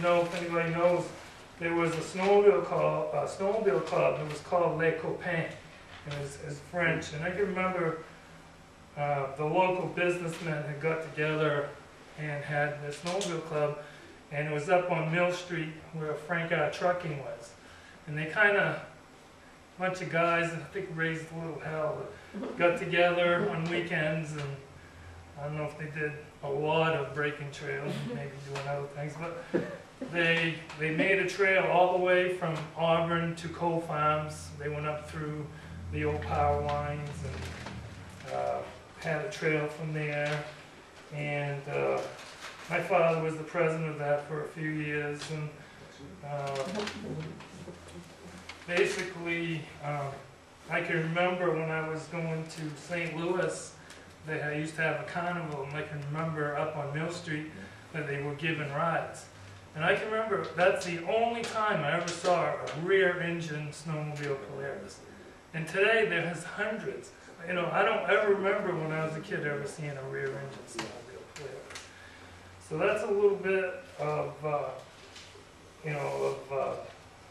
know if anybody knows, there was a snowmobile club. It was called Les Copains. It was French, and I can remember the local businessmen had got together and had the snowmobile club, and it was up on Mill Street where Frank R. Trucking was. And they kind of, bunch of guys, I think raised a little hell, but got together on weekends, and I don't know if they did a lot of breaking trails, maybe doing other things, but they made a trail all the way from Auburn to Coal Farms. They went up through the old power lines and had a trail from there. And my father was the president of that for a few years, and basically I can remember when I was going to St. Louis, I used to have a carnival, and I can remember up on Mill Street that they were giving rides. And I can remember that's the only time I ever saw a rear engine snowmobile Polaris. And today there's hundreds. You know, I don't ever remember when I was a kid ever seeing a rear engine snowmobile Polaris. So that's a little bit of,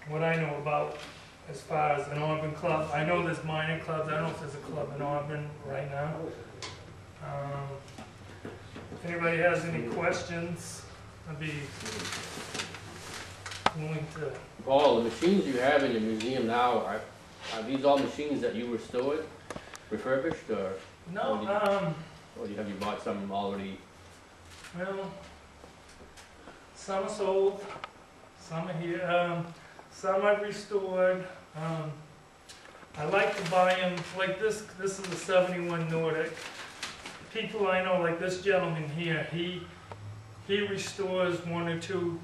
what I know about as far as an Auburn club. I know there's minor clubs. I don't know if there's a club in Auburn right now. If anybody has any questions, I'd be willing to. Paul, the machines you have in your museum now, are these all machines that you restored, refurbished, or? No, or have you bought some already? Well, some are sold, some are here, some I've restored. I like to buy them, like this is a 71 Nordic. People I know, like this gentleman here, he restores one or two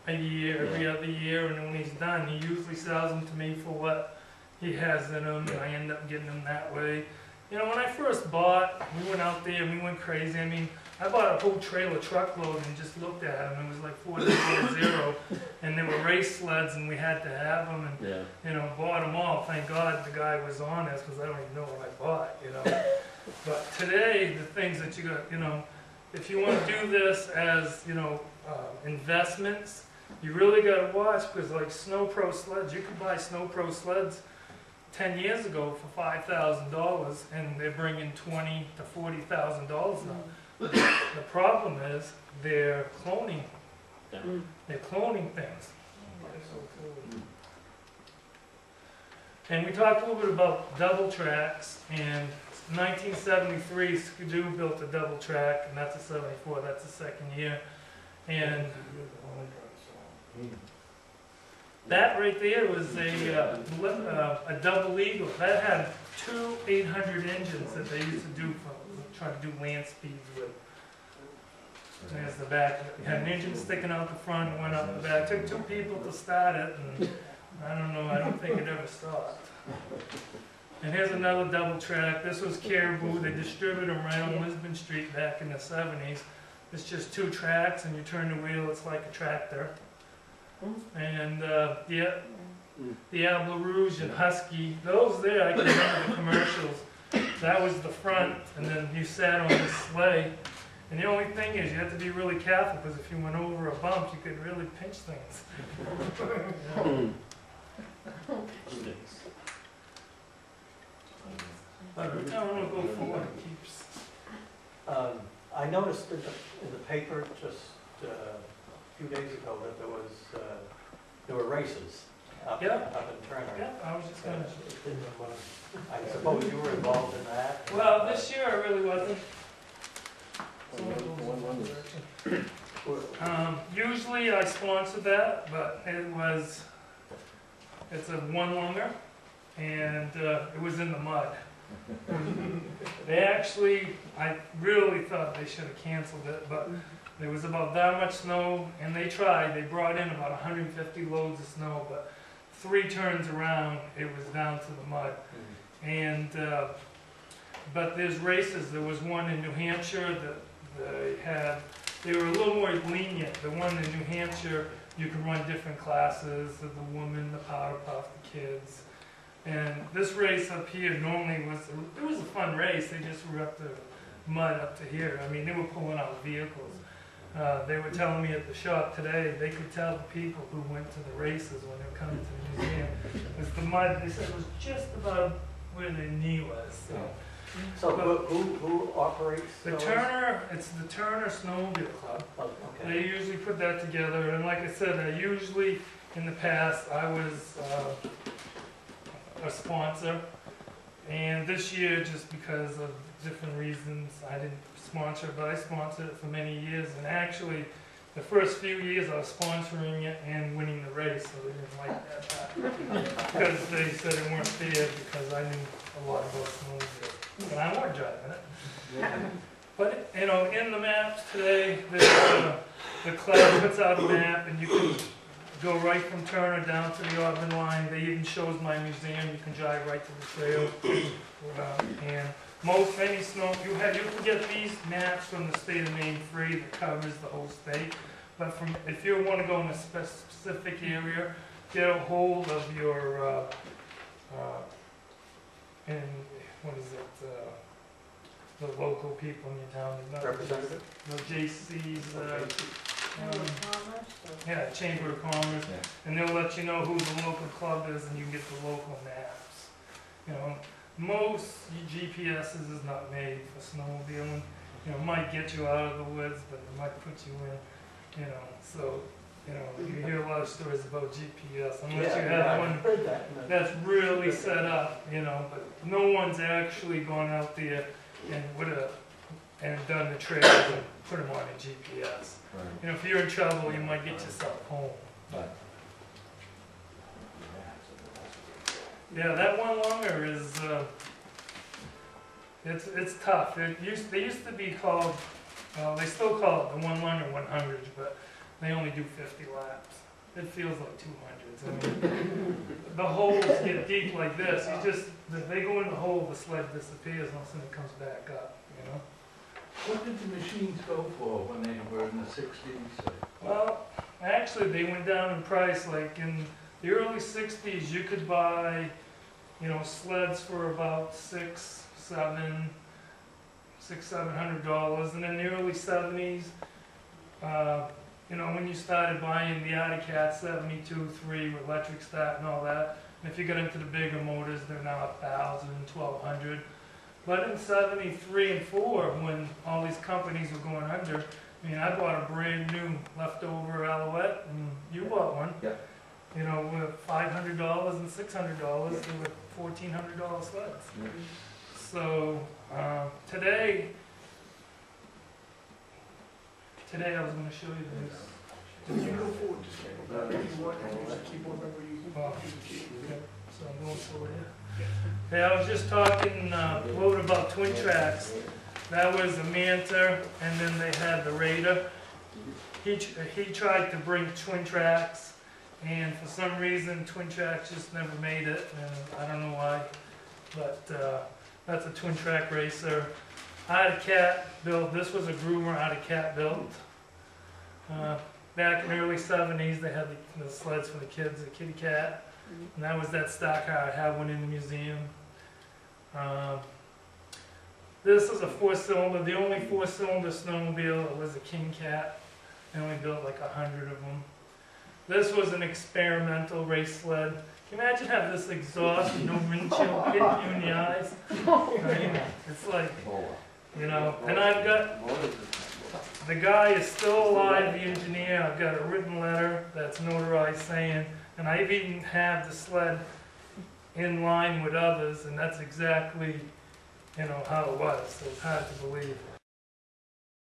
a year, every other year, and when he's done, he usually sells them to me for what he has in them, and I end up getting them that way. You know, when I first bought, we went out there and we went crazy. I mean, I bought a whole trailer truckload and just looked at them. It was like 400, and they were race sleds, and we had to have them, and you know, bought them all. Thank God the guy was honest, because I don't even know what I bought, you know. But today, the things that you got, you know, if you want to do this as, you know, investments, you really got to watch, because like Snow Pro sleds, you could buy Snow Pro sleds 10 years ago for $5,000, and they're bringing $20,000 to $40,000 now. The problem is they're cloning. They're cloning things. And we talked a little bit about double tracks, and 1973 Skidoo built a double track, and that's a 74, that's the second year. And that right there was a double eagle. That had two 800 engines that they used to do try to do land speeds with. There's the back. It had an engine sticking out the front and went up the back. It took two people to start it, and I don't know, I don't think it ever stopped. And here's another double track. This was Caribou. They distributed them right on Lisbon Street back in the 70s. It's just two tracks, and you turn the wheel, it's like a tractor. And the Diablo Rouge and Husky, those there, I can remember the commercials. That was the front, and then you sat on the sleigh. And the only thing is, you have to be really careful, because if you went over a bump, you could really pinch things. But I want to go forward. It keeps. I noticed in the paper just a few days ago that there were races up in Turner. Yeah, I was just going to. I suppose you were involved in that. Well, this year I really wasn't. Usually I sponsor that, but it's a one-longer, and it was in the mud. They actually, I really thought they should have canceled it, but there was about that much snow, and they tried. They brought in about 150 loads of snow, but 3 turns around, it was down to the mud. And but there's races. There was one in New Hampshire that they were a little more lenient. The one in New Hampshire, you could run different classes, the women, the powder puff, the kids. And this race up here normally it was a fun race. They just were up the mud up to here. I mean, they were pulling out vehicles. They were telling me at the shop today, they could tell the people who went to the races when they were coming to the museum. Because the mud, they said, was just about where their knee was. So who operates The those? Turner, it's the Turner Snowmobile Club. Oh, okay. They usually put that together, and like I said, usually in the past, I was a sponsor. And this year, just because of different reasons, I didn't sponsor it, but I sponsored it for many years. And actually, the first few years I was sponsoring it and winning the race, so they didn't like that. Because they said it weren't fair because I knew a lot about snowmobile. But I weren't driving it. But, you know, in the maps today, the club puts out a map and you can go right from Turner down to the Auburn line. They even shows my museum. You can drive right to the trail. And many snow, you can get these maps from the state of Maine free that covers the whole state. But if you want to go in a specific area, get a hold of your, what is it, the local people in your town. Representative? No, JC's, yeah, Chamber of Commerce, and they'll let you know who the local club is, and you can get the local maps. You know, most GPSs is not made for snowmobiling. You know, it might get you out of the woods, but it might put you in. You know, so you know, you hear a lot of stories about GPS, unless you have one that's really set up. You know, but no one's actually gone out there and done the trails and put them on a GPS. Right. You know, if you're in trouble, you might get yourself home. But yeah, that one longer is it's tough. They used to be called, they still call it the one longer 100, but they only do 50 laps. It feels like 200s. I mean, the holes get deep like this. If they go in the hole, the sled disappears, and all of a sudden it comes back up. You know. What did the machines go for when they were in the 60s? Well, actually, they went down in price. Like in the early 60s, you could buy, you know, sleds for about $600, $700, and in the early 70s, you know, when you started buying the Arctic Cat 72.3 with electric start and all that, and if you get into the bigger motors, they're now 1,000, 1,200. But in 73 and 4, when all these companies were going under, I mean, I bought a brand new leftover Alouette, and you bought one. Yeah. You know, with $500 and $600, they were $1,400 sleds. Yeah. So today I was going to show you this. Did you go forward to say about it? You want to keep on remember you? Well, okay, so I'm going forward here. Hey, I was just talking about twin tracks. That was a Manta, and then they had the Raider. He tried to bring twin tracks, and for some reason twin tracks just never made it, and I don't know why, but that's a twin track racer. Arctic Cat built, this was a groomer Arctic Cat built. Back in the early 70s, they had the sleds for the kids, the kitty cat. And that was that stock car. I have one in the museum. This is a 4-cylinder. The only 4-cylinder snowmobile was a King Cat. They only built like 100 of them. This was an experimental race sled. Can you imagine having this exhaust, no windshield, hitting you in the eyes? I mean, it's like, you know. And I've got, the guy is still alive, the engineer. I've got a written letter that's notarized saying, and I even have the sled in line with others, and that's exactly, you know, how it was. So it's hard to believe.